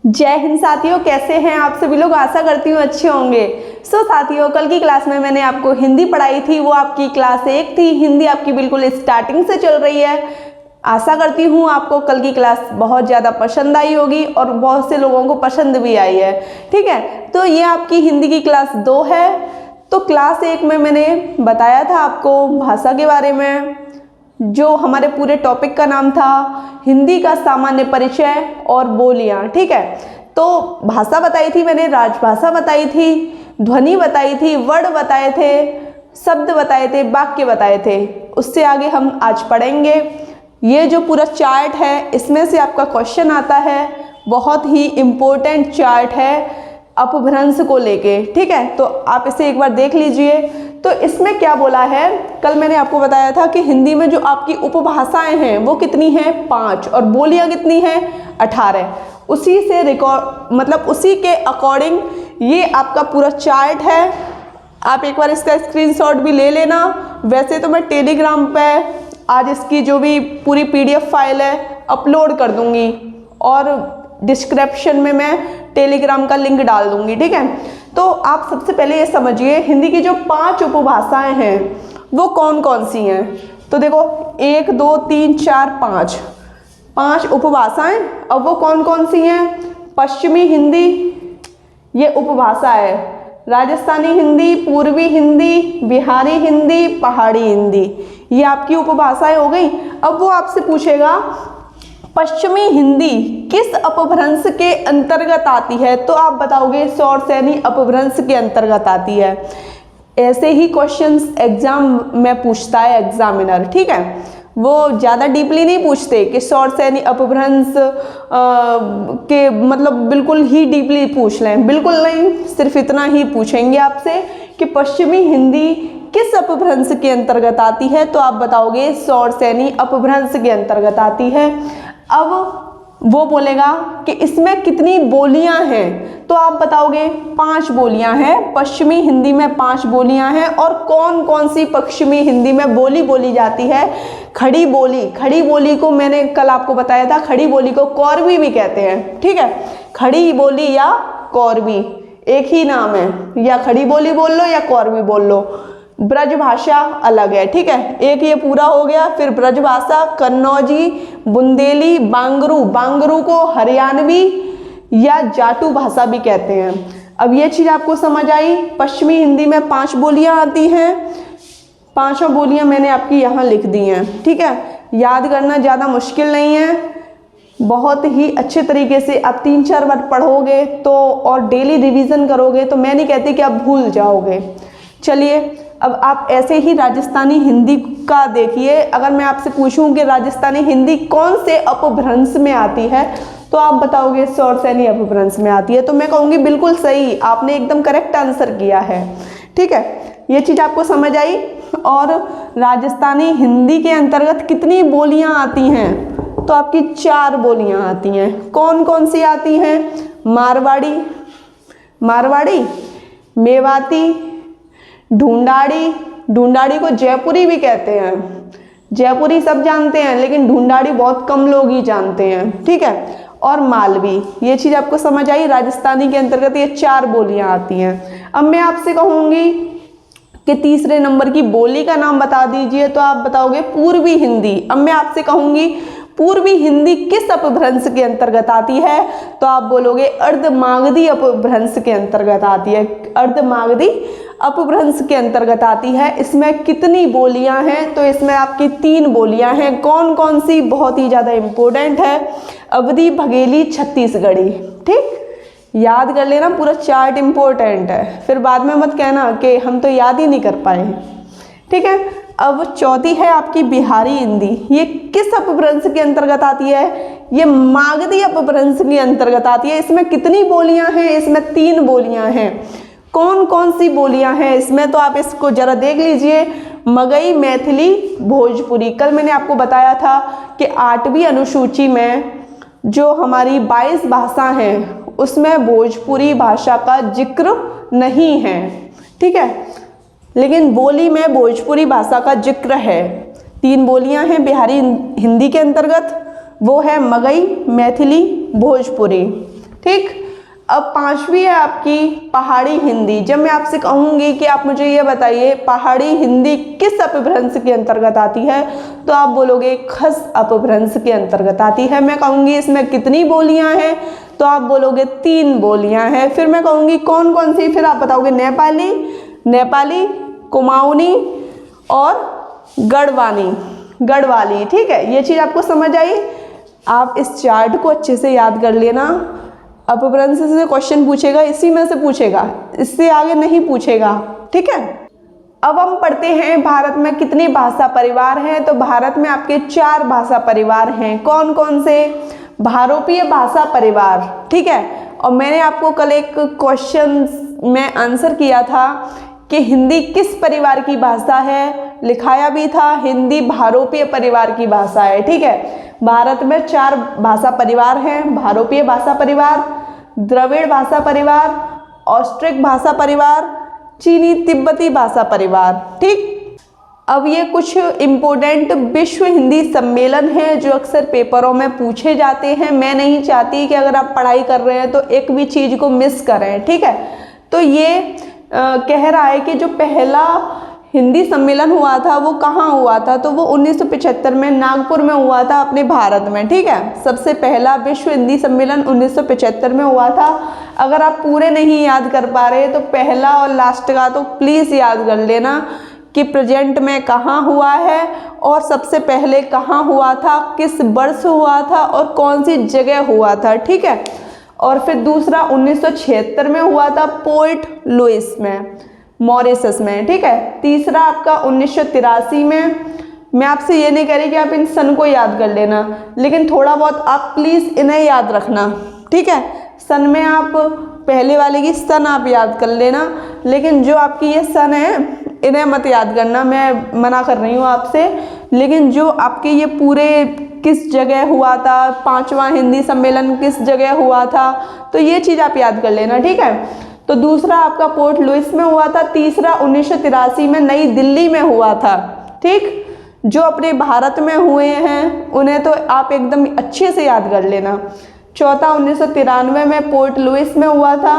जय हिंद साथियों, कैसे हैं आप सभी लोग। आशा करती हूँ अच्छे होंगे। साथियों, कल की क्लास में मैंने आपको हिंदी पढ़ाई थी, वो आपकी क्लास 1 थी। हिंदी आपकी बिल्कुल स्टार्टिंग से चल रही है। आशा करती हूँ आपको कल की क्लास बहुत ज़्यादा पसंद आई होगी और बहुत से लोगों को पसंद भी आई है। ठीक है, तो ये आपकी हिंदी की क्लास 2 है। तो क्लास 1 में मैंने बताया था आपको भाषा के बारे में, जो हमारे पूरे टॉपिक का नाम था हिंदी का सामान्य परिचय और बोलियां। ठीक है, तो भाषा बताई थी मैंने, राजभाषा बताई थी, ध्वनि बताई थी, वर्ड बताए थे, शब्द बताए थे, वाक्य बताए थे। उससे आगे हम आज पढ़ेंगे। ये जो पूरा चार्ट है, इसमें से आपका क्वेश्चन आता है, बहुत ही इम्पोर्टेंट चार्ट है अपभ्रंश को लेके। ठीक है, तो आप इसे एक बार देख लीजिए। तो इसमें क्या बोला है, कल मैंने आपको बताया था कि हिंदी में जो आपकी उपभाषाएं हैं वो कितनी हैं, 5, और बोलियां कितनी हैं, 18। उसी से उसी के अकॉर्डिंग ये आपका पूरा चार्ट है। आप एक बार इसका स्क्रीनशॉट भी ले लेना। वैसे तो मैं टेलीग्राम पे आज इसकी जो भी पूरी PDF फाइल है अपलोड कर दूंगी और डिस्क्रिप्शन में मैं टेलीग्राम का लिंक डाल दूंगी। ठीक है, तो आप सबसे पहले ये समझिए हिंदी की जो 5 उपभाषाएं हैं वो कौन कौन सी हैं। तो देखो 1 2 3 4 5 उपभाषाएं। अब वो कौन कौन सी हैं। पश्चिमी हिंदी ये उपभाषा है, राजस्थानी हिंदी, पूर्वी हिंदी, बिहारी हिंदी, पहाड़ी हिंदी, ये आपकी उपभाषाएं हो गई। अब वो आपसे पूछेगा पश्चिमी हिंदी किस अपभ्रंश के अंतर्गत आती है, तो आप बताओगे शौरसेनी अपभ्रंश के अंतर्गत आती है। ऐसे ही क्वेश्चंस एग्जाम में पूछता है एग्जामिनर। ठीक है, वो ज़्यादा डीपली नहीं पूछते कि शौरसेनी अपभ्रंश के बिल्कुल ही डीपली पूछ लें, बिल्कुल नहीं। सिर्फ इतना ही पूछेंगे आपसे कि पश्चिमी हिंदी किस अपभ्रंश के अंतर्गत आती है, तो आप बताओगे शौरसेनी अपभ्रंश के अंतर्गत आती है। अब वो बोलेगा कि इसमें कितनी बोलियां हैं, तो आप बताओगे 5 बोलियां हैं। पश्चिमी हिंदी में 5 बोलियां हैं। और कौन कौन सी पश्चिमी हिंदी में बोली जाती है। खड़ी बोली को मैंने कल आपको बताया था, खड़ी बोली को कौरवी भी कहते हैं। ठीक है, खड़ी बोली या कौरवी एक ही नाम है, या खड़ी बोली बोल लो या कौरवी बोल लो। ब्रज भाषा अलग है। ठीक है, एक ये पूरा हो गया। फिर ब्रज भाषा, कन्नौजी, बुंदेली, बांगरू को हरियाणवी या जाटू भाषा भी कहते हैं। अब ये चीज़ आपको समझ आई। पश्चिमी हिंदी में 5 बोलियां आती हैं। 5 बोलियां मैंने आपकी यहाँ लिख दी हैं। ठीक है, याद करना ज़्यादा मुश्किल नहीं है, बहुत ही अच्छे तरीके से आप 3-4 बार पढ़ोगे तो और डेली रिवीजन करोगे तो मैं नहीं कहती कि आप भूल जाओगे। चलिए, अब आप ऐसे ही राजस्थानी हिंदी का देखिए। अगर मैं आपसे पूछूं कि राजस्थानी हिंदी कौन से अपभ्रंश में आती है, तो आप बताओगे शौरसेनी अपभ्रंश में आती है। तो मैं कहूँगी बिल्कुल सही, आपने एकदम करेक्ट आंसर किया है। ठीक है, ये चीज़ आपको समझ आई। और राजस्थानी हिंदी के अंतर्गत कितनी बोलियां आती हैं, तो आपकी 4 बोलियां आती हैं। कौन कौन सी आती हैं। मारवाड़ी, मेवाती, ढूंढाड़ी को जयपुरी भी कहते हैं। जयपुरी सब जानते हैं, लेकिन ढूंढाड़ी बहुत कम लोग ही जानते हैं। ठीक है, और मालवी। ये चीज़ आपको समझ आई। राजस्थानी के अंतर्गत ये 4 बोलियां आती हैं। अब मैं आपसे कहूँगी कि तीसरे नंबर की बोली का नाम बता दीजिए, तो आप बताओगे पूर्वी हिंदी। अब मैं आपसे कहूँगी पूर्वी हिंदी किस अपभ्रंश के अंतर्गत आती है, तो आप बोलोगे अर्धमागधी अपभ्रंश के अंतर्गत आती है। अर्धमागधी अपभ्रंश के अंतर्गत आती है। इसमें कितनी बोलियां हैं, तो इसमें आपकी 3 बोलियां हैं। कौन कौन सी, बहुत ही ज़्यादा इम्पोर्टेंट है, अवधी, बघेली, छत्तीसगढ़ी। ठीक, याद कर लेना, पूरा चार्ट इम्पोर्टेंट है, फिर बाद में मत कहना कि हम तो याद ही नहीं कर पाए। ठीक है, अब चौथी है आपकी बिहारी हिंदी। ये किस अपभ्रंश के अंतर्गत आती है, ये मागधी अपभ्रंश के अंतर्गत आती है। इसमें कितनी बोलियां हैं, इसमें 3 बोलियां हैं। कौन कौन सी बोलियां हैं इसमें, तो आप इसको जरा देख लीजिए। मगही, मैथिली, भोजपुरी। कल मैंने आपको बताया था कि 8वीं अनुसूची में जो हमारी 22 भाषा हैं उसमें भोजपुरी भाषा का जिक्र नहीं है। ठीक है, लेकिन बोली में भोजपुरी भाषा का जिक्र है। 3 बोलियां हैं बिहारी हिंदी के अंतर्गत, वो है मगही, मैथिली, भोजपुरी। ठीक। अब पांचवी है आपकी पहाड़ी हिंदी। जब मैं आपसे कहूँगी कि आप मुझे ये बताइए पहाड़ी हिंदी किस अपभ्रंश के अंतर्गत आती है, तो आप बोलोगे खस अपभ्रंश के अंतर्गत आती है। मैं कहूँगी इसमें कितनी बोलियां हैं, तो आप बोलोगे 3 बोलियां हैं। फिर मैं कहूँगी कौन कौन सी, फिर आप बताओगे नेपाली, कुमाऊनी और गढ़वाली। ठीक है, ये चीज़ आपको समझ आई। आप इस चार्ट को अच्छे से याद कर लेना। अपभ्रंश से क्वेश्चन पूछेगा, इसी में से पूछेगा, इससे आगे नहीं पूछेगा। ठीक है, अब हम पढ़ते हैं भारत में कितने भाषा परिवार हैं। तो भारत में आपके 4 भाषा परिवार हैं। कौन कौन से? भारोपीय भाषा परिवार। ठीक है, और मैंने आपको कल एक क्वेश्चन में आंसर किया था कि हिंदी किस परिवार की भाषा है, लिखाया भी था हिंदी भारोपीय परिवार की भाषा है। ठीक है, भारत में 4 भाषा परिवार हैं। भारोपीय भाषा परिवार, द्रविड़ भाषा परिवार, ऑस्ट्रिक भाषा परिवार, चीनी तिब्बती भाषा परिवार। ठीक, अब ये कुछ इम्पोर्टेंट विश्व हिंदी सम्मेलन हैं जो अक्सर पेपरों में पूछे जाते हैं। मैं नहीं चाहती कि अगर आप पढ़ाई कर रहे हैं तो एक भी चीज़ को मिस करें। ठीक है, तो ये कह रहा है कि जो पहला हिंदी सम्मेलन हुआ था वो कहाँ हुआ था, तो वो 1975 में नागपुर में हुआ था अपने भारत में। ठीक है, सबसे पहला विश्व हिंदी सम्मेलन 1975 में हुआ था। अगर आप पूरे नहीं याद कर पा रहे तो पहला और लास्ट का तो प्लीज़ याद कर लेना कि प्रेजेंट में कहाँ हुआ है और सबसे पहले कहाँ हुआ था, किस वर्ष हुआ था और कौन सी जगह हुआ था। ठीक है, और फिर दूसरा 1976 में हुआ था पोर्ट लुइस में, मॉरिशस में। ठीक है, तीसरा आपका 1983 में। मैं आपसे ये नहीं कह रही कि आप इन सन को याद कर लेना, लेकिन थोड़ा बहुत आप प्लीज़ इन्हें याद रखना। ठीक है, सन में आप पहले वाले की सन आप याद कर लेना, लेकिन जो आपकी ये सन है इन्हें मत याद करना, मैं मना कर रही हूँ आपसे। लेकिन जो आपके ये पूरे किस जगह हुआ था, 5वां हिंदी सम्मेलन किस जगह हुआ था, तो ये चीज़ आप याद कर लेना। ठीक है, तो दूसरा आपका पोर्ट लुइस में हुआ था, तीसरा 1983 में नई दिल्ली में हुआ था। ठीक, जो अपने भारत में हुए हैं उन्हें तो आप एकदम अच्छे से याद कर लेना। चौथा 1993 में पोर्ट लुइस में हुआ था,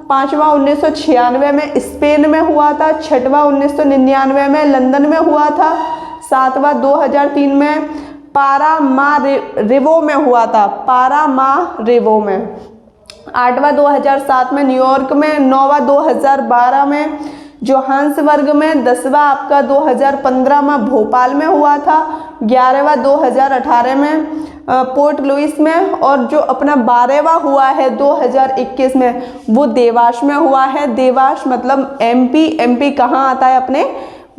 5वां 1996 में स्पेन में हुआ था, 6वां 1999 में लंदन में हुआ था, 7वां 2003 में पारामारिबो में हुआ था, पारामारिबो में, 8वां 2007 में न्यूयॉर्क में, 9वां 2012 में जोहान्सबर्ग में, 10वां आपका 2015 में भोपाल में हुआ था, 11वां 2018 में पोर्ट लुइस में, और जो अपना 12वां हुआ है 2021 में वो देवास में हुआ है। देवास मतलब एमपी कहाँ आता है? अपने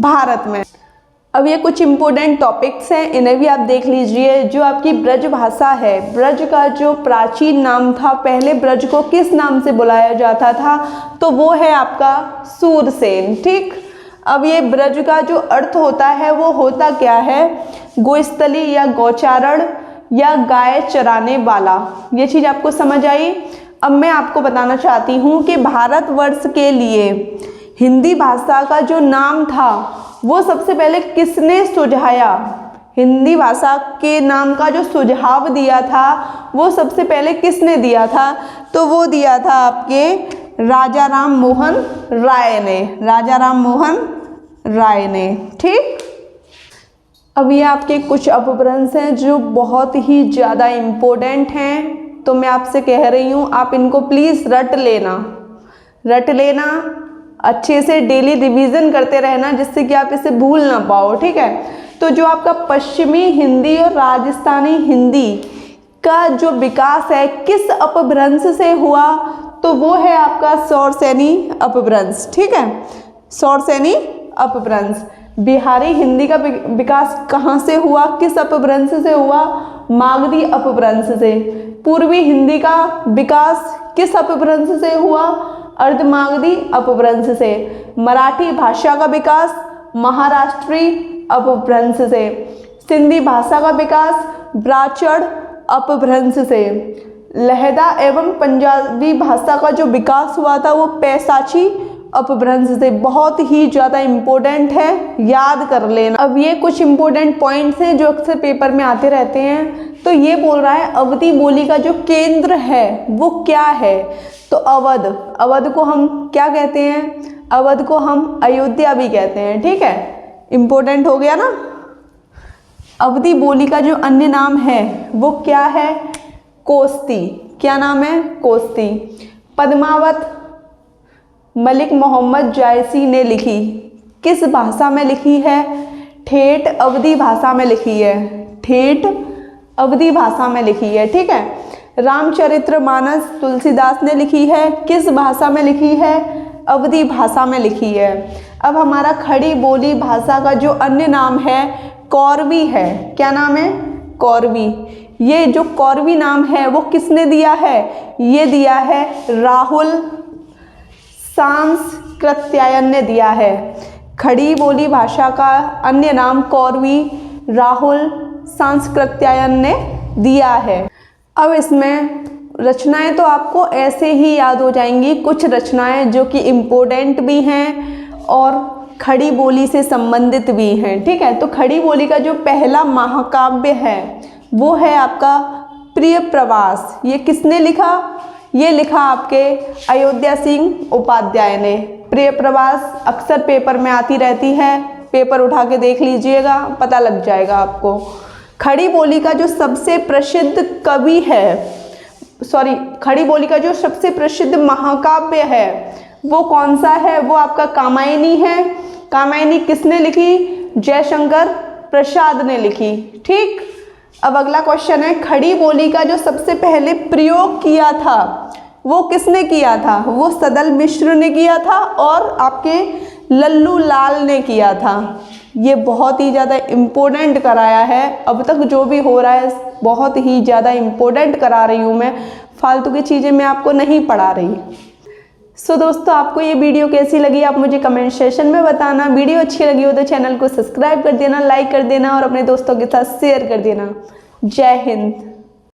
भारत में। अब ये कुछ इम्पोर्टेंट टॉपिक्स हैं, इन्हें भी आप देख लीजिए। जो आपकी ब्रज भाषा है, ब्रज का जो प्राचीन नाम था, पहले ब्रज को किस नाम से बुलाया जाता था, तो वो है आपका सूरसेन। ठीक, अब ये ब्रज का जो अर्थ होता है वो होता क्या है? गोस्थली या गौचारण या गाय चराने वाला। ये चीज़ आपको समझ आई। अब मैं आपको बताना चाहती हूँ कि भारतवर्ष के लिए हिंदी भाषा का जो नाम था वो सबसे पहले किसने सुझाया? हिंदी भाषा के नाम का जो सुझाव दिया था वो सबसे पहले किसने दिया था? तो वो दिया था आपके राजा राम मोहन राय ने, राजा राम मोहन राय ने। ठीक, अब ये आपके कुछ अपभ्रंश हैं जो बहुत ही ज़्यादा इम्पोर्टेंट हैं, तो मैं आपसे कह रही हूँ आप इनको प्लीज़ रट लेना, अच्छे से डेली रिवीजन करते रहना जिससे कि आप इसे भूल ना पाओ। ठीक है, तो जो आपका पश्चिमी हिंदी और राजस्थानी हिंदी का जो विकास है किस अपभ्रंश से हुआ, तो वो है आपका सौरसेनी अपभ्रंश। ठीक है, सौरसेनी अपभ्रंश। बिहारी हिंदी का विकास कहाँ से हुआ, किस अपभ्रंश से हुआ? मागधी अपभ्रंश से। पूर्वी हिंदी का विकास किस अपभ्रंश से हुआ? अर्धमागधी अपभ्रंश से। मराठी भाषा का विकास महाराष्ट्री अपभ्रंश से। सिंधी भाषा का विकास ब्राह्मण अपभ्रंश से। लहदा एवं पंजाबी भाषा का जो विकास हुआ था वो पैसाची अपभ्रंश से, बहुत ही ज़्यादा इम्पोर्टेंट है, याद कर लेना। अब ये कुछ इम्पोर्टेंट पॉइंट्स हैं जो अक्सर पेपर में आते रहते हैं। तो ये बोल रहा है अवधि बोली का जो केंद्र है वो क्या है, तो अवध, अवध को हम क्या कहते हैं, अवध को हम अयोध्या भी कहते हैं, ठीक है, इम्पोर्टेंट हो गया ना। अवधि बोली का जो अन्य नाम है वो क्या है, कोस्ती, क्या नाम है, कोस्ती। पद्मावत मलिक मोहम्मद जायसी ने लिखी, किस भाषा में लिखी है, ठेठ अवधी भाषा में लिखी है, ठेठ अवधी भाषा में लिखी है, ठीक है। रामचरितमानस तुलसीदास ने लिखी है, किस भाषा में लिखी है, अवधी भाषा में लिखी है। अब हमारा खड़ी बोली भाषा का जो अन्य नाम है कौरवी है, क्या नाम है, कौरवी। ये जो कौरवी नाम है वो किसने दिया है, ये दिया है राहुल सांस्कृत्यायन ने दिया है। खड़ी बोली भाषा का अन्य नाम कौरवी राहुल सांस्कृत्यायन ने दिया है। अब इसमें रचनाएं तो आपको ऐसे ही याद हो जाएंगी, कुछ रचनाएं जो कि इम्पोर्टेंट भी हैं और खड़ी बोली से संबंधित भी हैं, ठीक है। तो खड़ी बोली का जो पहला महाकाव्य है वो है आपका प्रिय प्रवास। ये किसने लिखा, ये लिखा आपके अयोध्या सिंह उपाध्याय ने। प्रिय प्रवास अक्सर पेपर में आती रहती है, पेपर उठा के देख लीजिएगा, पता लग जाएगा आपको। खड़ी बोली का जो सबसे प्रसिद्ध कवि है, खड़ी बोली का जो सबसे प्रसिद्ध महाकाव्य है वो कौन सा है, वो आपका कामायनी है। कामायनी किसने लिखी, जयशंकर प्रसाद ने लिखी, ठीक। अब अगला क्वेश्चन है, खड़ी बोली का जो सबसे पहले प्रयोग किया था वो किसने किया था, वो सदल मिश्र ने किया था और आपके लल्लू लाल ने किया था। ये बहुत ही ज़्यादा इम्पोर्टेंट कराया है, अब तक जो भी हो रहा है बहुत ही ज़्यादा इम्पोर्टेंट करा रही हूँ मैं, फालतू की चीज़ें मैं आपको नहीं पढ़ा रही। सो दोस्तों, आपको ये वीडियो कैसी लगी आप मुझे कमेंट सेशन में बताना। वीडियो अच्छी लगी हो तो चैनल को सब्सक्राइब कर देना, लाइक कर देना और अपने दोस्तों के साथ शेयर कर देना। जय हिंद।